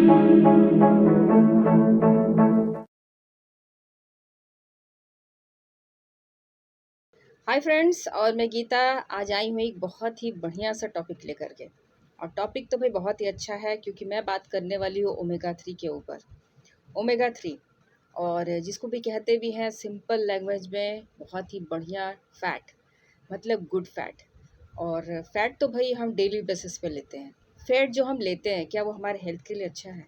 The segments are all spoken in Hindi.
हाय फ्रेंड्स, और मैं गीता आज आई हूँ एक बहुत ही बढ़िया सा टॉपिक लेकर के। और टॉपिक तो भाई बहुत ही अच्छा है क्योंकि मैं बात करने वाली हूँ ओमेगा 3 के ऊपर। ओमेगा 3 और जिसको भी कहते भी हैं सिंपल लैंग्वेज में बहुत ही बढ़िया फैट, मतलब गुड फैट। और फैट तो भाई हम डेली बेसिस पे लेते हैं। फैट जो हम लेते हैं क्या वो हमारे हेल्थ के लिए अच्छा है?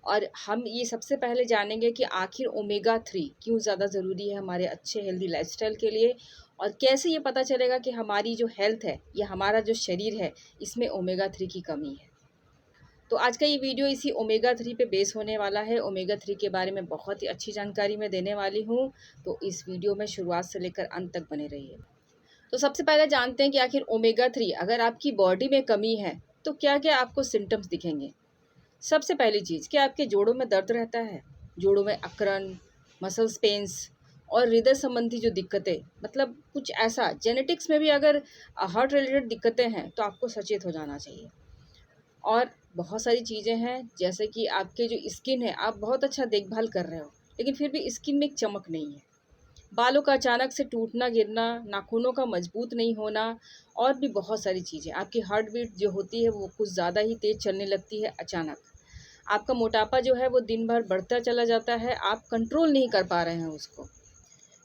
और हम ये सबसे पहले जानेंगे कि आखिर ओमेगा 3 क्यों ज़्यादा ज़रूरी है हमारे अच्छे हेल्दी लाइफस्टाइल के लिए, और कैसे ये पता चलेगा कि हमारी जो हेल्थ है या हमारा जो शरीर है इसमें ओमेगा 3 की कमी है। तो आज का ये वीडियो इसी ओमेगा 3 पे बेस होने वाला है। ओमेगा 3 के बारे में बहुत ही अच्छी जानकारी मैं देने वाली हूँ, तो इस वीडियो में शुरुआत से लेकर अंत तक बने रहिए। तो सबसे पहले जानते हैं कि आखिर ओमेगा 3 अगर आपकी बॉडी में कमी है तो क्या क्या आपको सिम्टम्स दिखेंगे। सबसे पहली चीज़ कि आपके जोड़ों में दर्द रहता है, जोड़ों में अकड़न, मसल्स पेन्स और हृदय संबंधी जो दिक्कतें, मतलब कुछ ऐसा जेनेटिक्स में भी अगर हार्ट रिलेटेड दिक्कतें हैं तो आपको सचेत हो जाना चाहिए। और बहुत सारी चीज़ें हैं जैसे कि आपके जो स्किन है, आप बहुत अच्छा देखभाल कर रहे हो लेकिन फिर भी स्किन में एक चमक नहीं है, बालों का अचानक से टूटना गिरना, नाखूनों का मजबूत नहीं होना, और भी बहुत सारी चीज़ें। आपकी हार्ट बीट जो होती है वो कुछ ज़्यादा ही तेज़ चलने लगती है अचानक। आपका मोटापा जो है वो दिन भर बढ़ता चला जाता है, आप कंट्रोल नहीं कर पा रहे हैं उसको।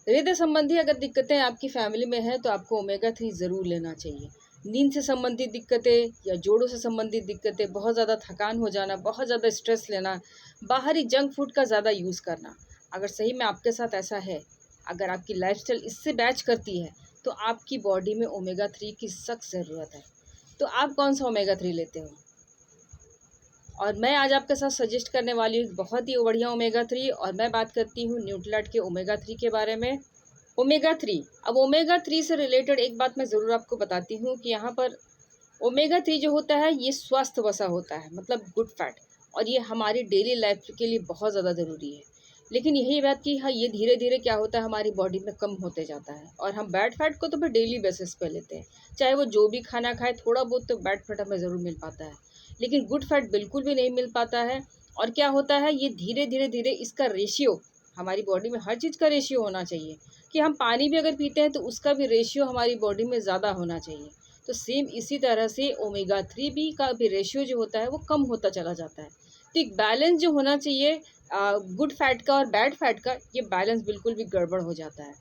हृदय संबंधी अगर दिक्कतें आपकी फैमिली में हैं तो आपको ओमेगा 3 ज़रूर लेना चाहिए। नींद से संबंधित दिक्कतें या जोड़ों से संबंधित दिक्कतें, बहुत ज़्यादा थकान हो जाना, बहुत ज़्यादा स्ट्रेस लेना, बाहरी जंक फूड का ज़्यादा यूज़ करना, अगर सही में आपके साथ ऐसा है, अगर आपकी लाइफस्टाइल इससे मैच करती है तो आपकी बॉडी में ओमेगा 3 की सख्त ज़रूरत है। तो आप कौन सा ओमेगा 3 लेते हो? और मैं आज आपके साथ सजेस्ट करने वाली हूँ बहुत ही बढ़िया ओमेगा 3, और मैं बात करती हूँ न्यूट्रिलाइट के ओमेगा 3 के बारे में। ओमेगा 3, अब ओमेगा 3 से रिलेटेड एक बात मैं ज़रूर आपको बताती हूँ कि यहाँ पर ओमेगा 3 जो होता है ये स्वस्थ वसा होता है, मतलब गुड फैट, और ये हमारी डेली लाइफ के लिए बहुत ज़्यादा ज़रूरी है। लेकिन यही बात कि हाँ, ये धीरे धीरे क्या होता है हमारी बॉडी में कम होते जाता है, और हम बैड फैट को तो फिर डेली बेसिस पे लेते हैं। चाहे वो जो भी खाना खाए, थोड़ा बहुत तो बैड फैट हमें ज़रूर मिल पाता है, लेकिन गुड फैट बिल्कुल भी नहीं मिल पाता है। और क्या होता है, ये धीरे धीरे धीरे इसका रेशियो, हमारी बॉडी में हर चीज़ का रेशियो होना चाहिए कि हम पानी भी अगर पीते हैं तो उसका भी रेशियो हमारी बॉडी में ज़्यादा होना चाहिए। तो सेम इसी तरह से ओमेगा 3 भी का भी रेशियो जो होता है वो कम होता चला जाता है। तो एक बैलेंस जो होना चाहिए गुड फैट का और बैड फैट का, ये बैलेंस बिल्कुल भी गड़बड़ हो जाता है।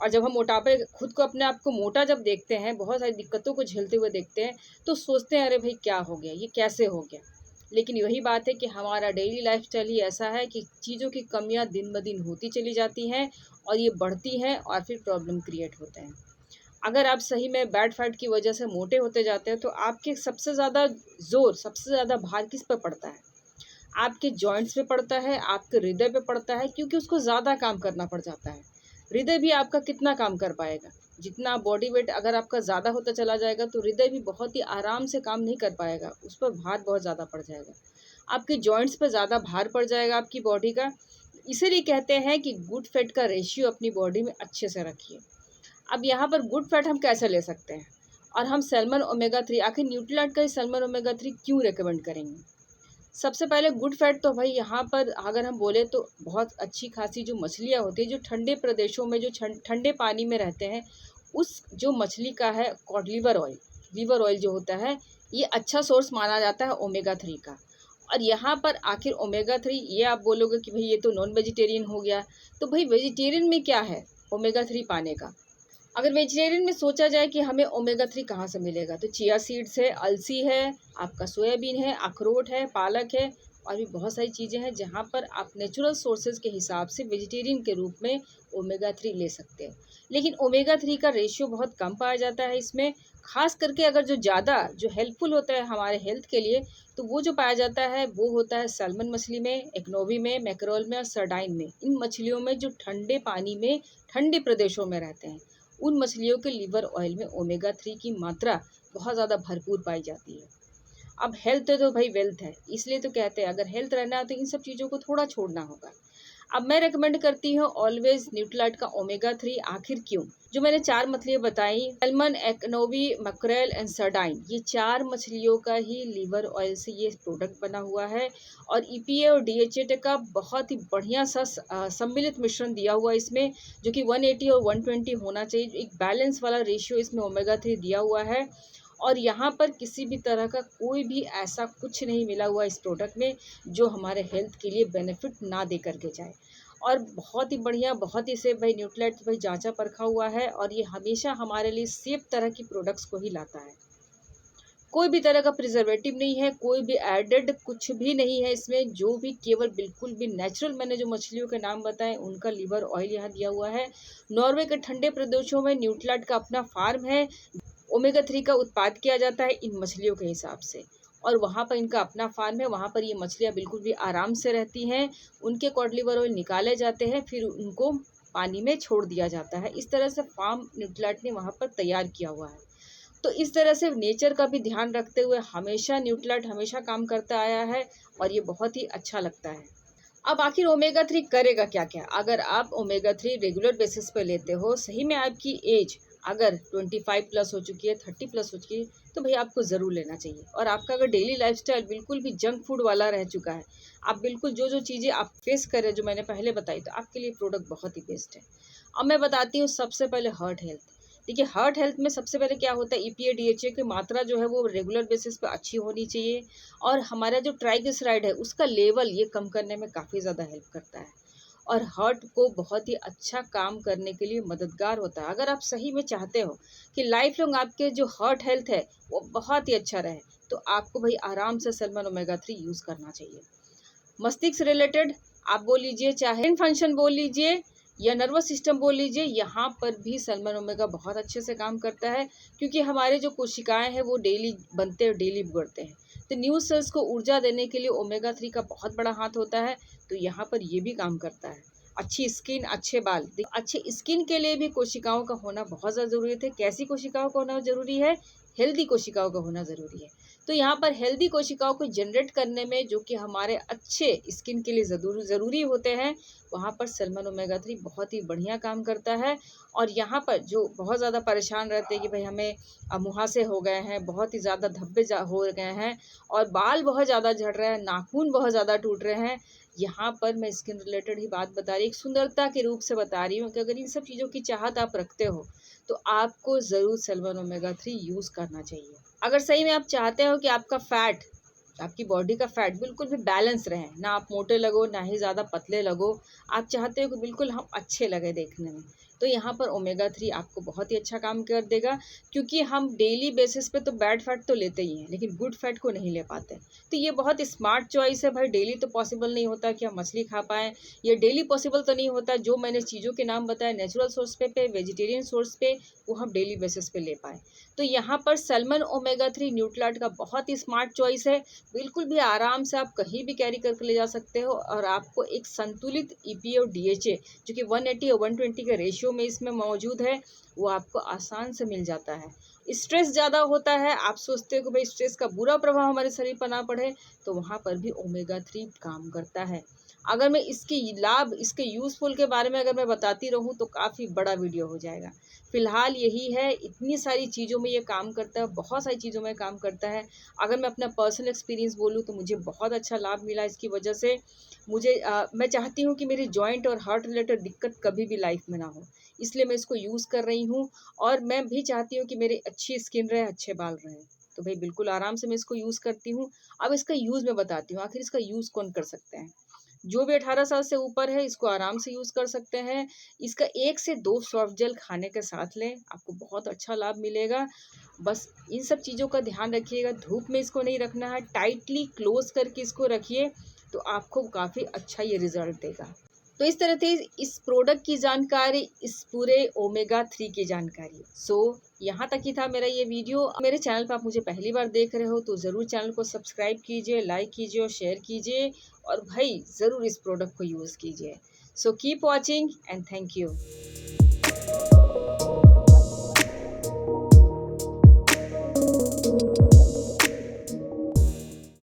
और जब हम मोटापे, खुद को अपने आप को मोटा जब देखते हैं, बहुत सारी दिक्कतों को झेलते हुए देखते हैं, तो सोचते हैं अरे भाई क्या हो गया, ये कैसे हो गया। लेकिन वही बात है कि हमारा डेली लाइफस्टाइल ही ऐसा है कि चीज़ों की कमियां दिन ब दिन होती चली जाती हैं, और ये बढ़ती हैं और फिर प्रॉब्लम क्रिएट होते हैं। अगर आप सही में बैड फैट की वजह से मोटे होते जाते हैं तो आपके सबसे ज़्यादा ज़ोर, सबसे ज़्यादा भार किस पे पड़ता है? आपके जॉइंट्स पे पड़ता है, आपके हृदय पे पड़ता है, क्योंकि उसको ज़्यादा काम करना पड़ जाता है। हृदय भी आपका कितना काम कर पाएगा? जितना बॉडी वेट अगर आपका ज़्यादा होता चला जाएगा तो हृदय भी बहुत ही आराम से काम नहीं कर पाएगा, उस पर भार बहुत ज़्यादा पड़ जाएगा। आपके जॉइंट्स पे ज़्यादा भार पड़ जाएगा आपकी बॉडी का। इसीलिए कहते हैं कि गुड फैट का रेशियो अपनी बॉडी में अच्छे से रखिए। अब यहाँ पर गुड फैट हम कैसे ले सकते हैं, और हम सैल्मन ओमेगा 3, आखिर न्यूट्रीलाइट का ही सैल्मन ओमेगा 3 क्यों रिकमेंड करेंगे? सबसे पहले गुड फैट तो भाई यहाँ पर अगर हम बोले तो बहुत अच्छी खासी जो मछलियाँ होती हैं, जो ठंडे प्रदेशों में, जो ठंडे पानी में रहते हैं, उस जो मछली का है cod liver oil, liver oil जो होता है, ये अच्छा सोर्स माना जाता है ओमेगा 3 का। और यहाँ पर आखिर ओमेगा 3, ये आप बोलोगे कि भाई ये तो नॉन वेजिटेरियन हो गया, तो भाई वेजिटेरियन में क्या है ओमेगा 3 पाने का? अगर वेजिटेरियन में सोचा जाए कि हमें ओमेगा 3 कहाँ से मिलेगा, तो चिया सीड्स है, अलसी है, आपका सोयाबीन है, अखरोट है, पालक है, और भी बहुत सारी चीज़ें हैं जहाँ पर आप नेचुरल सोर्सेज के हिसाब से वेजिटेरियन के रूप में ओमेगा 3 ले सकते हैं। लेकिन ओमेगा 3 का रेशियो बहुत कम पाया जाता है इसमें। खास करके अगर जो ज़्यादा जो हेल्पफुल होता है हमारे हेल्थ के लिए, तो वो जो पाया जाता है वो होता है सैल्मन मछली में, एक्नोवी में, मैकरोल में और सर्डाइन में। इन मछलियों में जो ठंडे पानी में, ठंडे प्रदेशों में रहते हैं, उन मछलियों के लिवर ऑयल में ओमेगा 3 की मात्रा बहुत ज़्यादा भरपूर पाई जाती है। अब हेल्थ है तो भाई वेल्थ है, इसलिए तो कहते हैं अगर हेल्थ रहना है तो इन सब चीज़ों को थोड़ा छोड़ना होगा। अब मैं रेकमेंड करती हूँ ऑलवेज न्यूट्रीलाइट का ओमेगा 3। आखिर क्यों? जो मैंने 4 मछलियाँ बताई, सैल्मन, एक्नोवी, मैक्रेल एंड सर्डाइन, ये 4 मछलियों का ही लीवर ऑयल से ये प्रोडक्ट बना हुआ है और ईपीए और डीएचए का बहुत ही बढ़िया सा सम्मिलित मिश्रण दिया हुआ है इसमें, जो कि 180 और 120 होना चाहिए। एक बैलेंस वाला रेशियो इसमें ओमेगा 3 दिया हुआ है और यहाँ पर किसी भी तरह का कोई भी ऐसा कुछ नहीं मिला हुआ इस प्रोडक्ट में जो हमारे हेल्थ के लिए बेनिफिट ना दे करके जाए। और बहुत ही बढ़िया, बहुत ही सेफ भाई, न्यूट्रीलाइट भाई जांचा परखा हुआ है और ये हमेशा हमारे लिए सेफ तरह की प्रोडक्ट्स को ही लाता है। कोई भी तरह का प्रिजर्वेटिव नहीं है, कोई भी एडेड कुछ भी नहीं है इसमें, जो भी केवल बिल्कुल भी नेचुरल, मैंने जो मछलियों के नाम बताए उनका लीवर ऑयल यहाँ दिया हुआ है। नॉर्वे के ठंडे प्रदेशों में न्यूट्रीलाइट का अपना फार्म है। ओमेगा 3 का उत्पाद किया जाता है इन मछलियों के हिसाब से और वहाँ पर इनका अपना फार्म है। वहाँ पर ये मछलियाँ बिल्कुल भी आराम से रहती हैं। उनके कॉड लिवर ऑयल निकाले जाते हैं, फिर उनको पानी में छोड़ दिया जाता है। इस तरह से फार्म न्यूट्रीलाइट ने वहाँ पर तैयार किया हुआ है। तो इस तरह से नेचर का भी ध्यान रखते हुए हमेशा न्यूट्रीलाइट हमेशा काम करता आया है और ये बहुत ही अच्छा लगता है। अब आखिर ओमेगा 3 करेगा क्या क्या? अगर आप ओमेगा 3 रेगुलर बेसिस पे लेते हो, सही में आपकी एज अगर 25 प्लस हो चुकी है, 30 प्लस हो चुकी है, तो भाई आपको ज़रूर लेना चाहिए। और आपका अगर डेली लाइफस्टाइल बिल्कुल भी जंक फूड वाला रह चुका है, आप बिल्कुल जो जो चीज़ें आप फेस कर रहे हैं जो मैंने पहले बताई, तो आपके लिए प्रोडक्ट बहुत ही बेस्ट है। अब मैं बताती हूँ सबसे पहले हार्ट हेल्थ। देखिए, हार्ट हेल्थ में सबसे पहले क्या होता है, ईपीए डीएचए की मात्रा जो है वो रेगुलर बेसिस पे अच्छी होनी चाहिए और हमारा जो ट्राइग्लिसराइड है उसका लेवल ये कम करने में काफ़ी ज़्यादा हेल्प करता है और हार्ट को बहुत ही अच्छा काम करने के लिए मददगार होता है। अगर आप सही में चाहते हो कि लाइफ लॉन्ग आपके जो हार्ट हेल्थ है वो बहुत ही अच्छा रहे, तो आपको भाई आराम से सैल्मन ओमेगा 3 यूज़ करना चाहिए। मस्तिष्क रिलेटेड आप बोल लीजिए, चाहे फंक्शन बोल लीजिए या नर्वस सिस्टम बोल लीजिए, यहाँ पर भी सैल्मन ओमेगा बहुत अच्छे से काम करता है क्योंकि हमारे जो कोशिकाएं हैं वो डेली बनते हैं, डेली बिगड़ते हैं। तो न्यू सेल्स को ऊर्जा देने के लिए ओमेगा 3 का बहुत बड़ा हाथ होता है, तो यहाँ पर ये भी काम करता है। अच्छी स्किन, अच्छे बाल, अच्छे स्किन के लिए भी कोशिकाओं का होना बहुत ज़्यादा ज़रूरी है। कैसी कोशिकाओं का होना ज़रूरी है? हेल्दी कोशिकाओं का होना ज़रूरी है। तो यहाँ पर हेल्दी कोशिकाओं को जनरेट करने में जो कि हमारे अच्छे स्किन के लिए ज़रूरी होते हैं, वहाँ पर सैल्मन ओमेगा 3 बहुत ही बढ़िया काम करता है। और यहाँ पर जो बहुत ज़्यादा परेशान रहते हैं कि भाई हमें मुहासे हो गए हैं, बहुत ही ज़्यादा धब्बे हो गए हैं और बाल बहुत ज़्यादा झड़ रहे हैं, नाखून बहुत ज़्यादा टूट रहे हैं, यहाँ पर मैं स्किन रिलेटेड ही बात बता रही, एक सुंदरता के रूप से बता रही हूँ कि अगर इन सब चीज़ों की चाहत आप रखते हो तो आपको ज़रूर सैल्मन ओमेगा 3 यूज़ करना चाहिए। अगर सही में आप चाहते हो कि आपका फैट, आपकी बॉडी का फैट बिल्कुल भी बैलेंस रहे, ना आप मोटे लगो ना ही ज़्यादा पतले लगो, आप चाहते हो कि बिल्कुल हम अच्छे लगे देखने में, तो यहाँ पर ओमेगा 3 आपको बहुत ही अच्छा काम कर देगा क्योंकि हम डेली बेसिस पे तो बैड फैट तो लेते ही हैं लेकिन गुड फैट को नहीं ले पाते। तो ये बहुत स्मार्ट चॉइस है भाई। डेली तो पॉसिबल नहीं होता कि हम मछली खा पाएँ, ये डेली पॉसिबल तो नहीं होता जो मैंने चीज़ों के नाम बताए नेचुरल सोर्स पे वेजिटेरियन सोर्स पे, वो हम डेली बेसिस पे ले पाएँ। तो यहाँ पर सैल्मन ओमेगा 3 न्यूट्रीलाइट का बहुत ही स्मार्ट चॉइस है। बिल्कुल भी आराम से आप कहीं भी कैरी करके ले जा सकते हो और आपको एक संतुलित ईपीए और डीएचए जो कि 180 और 120 के रेशियो में इसमें मौजूद है, वो आपको आसान से मिल जाता है। स्ट्रेस ज़्यादा होता है, आप सोचते हो कि भाई स्ट्रेस का बुरा प्रभाव हमारे शरीर पर ना पड़े, तो वहाँ पर भी ओमेगा 3 काम करता है। अगर मैं इसके लाभ, इसके यूज़फुल के बारे में अगर मैं बताती रहूँ तो काफ़ी बड़ा वीडियो हो जाएगा। फ़िलहाल यही है, इतनी सारी चीज़ों में ये काम करता है, बहुत सारी चीज़ों में काम करता है। अगर मैं अपना पर्सनल एक्सपीरियंस बोलूँ तो मुझे बहुत अच्छा लाभ मिला इसकी वजह से। मैं चाहती हूँ कि मेरी जॉइंट और हार्ट रिलेटेड दिक्कत कभी भी लाइफ में ना हो, इसलिए मैं इसको यूज़ कर रही हूँ और मैं भी चाहती हूँ कि मेरी अच्छी स्किन रहे, अच्छे बाल रहें। तो भाई बिल्कुल आराम से मैं इसको यूज़ करती हूँ। अब इसका यूज़ मैं बताती हूँ, आखिर इसका यूज़ कौन कर सकते हैं? जो भी 18 साल से ऊपर है इसको आराम से यूज़ कर सकते हैं। इसका 1 से 2 सॉफ्ट जेल खाने के साथ लें, आपको बहुत अच्छा लाभ मिलेगा। बस इन सब चीज़ों का ध्यान रखिएगा, धूप में इसको नहीं रखना है, टाइटली क्लोज़ करके इसको रखिए, तो आपको काफ़ी अच्छा ये रिज़ल्ट देगा। तो इस तरह से इस प्रोडक्ट की जानकारी, इस पूरे ओमेगा 3 की जानकारी। यहाँ तक ही था मेरा ये वीडियो। मेरे चैनल पर आप मुझे पहली बार देख रहे हो तो ज़रूर चैनल को सब्सक्राइब कीजिए, लाइक कीजिए और शेयर कीजिए और भाई ज़रूर इस प्रोडक्ट को यूज़ कीजिए। Keep watching and thank you.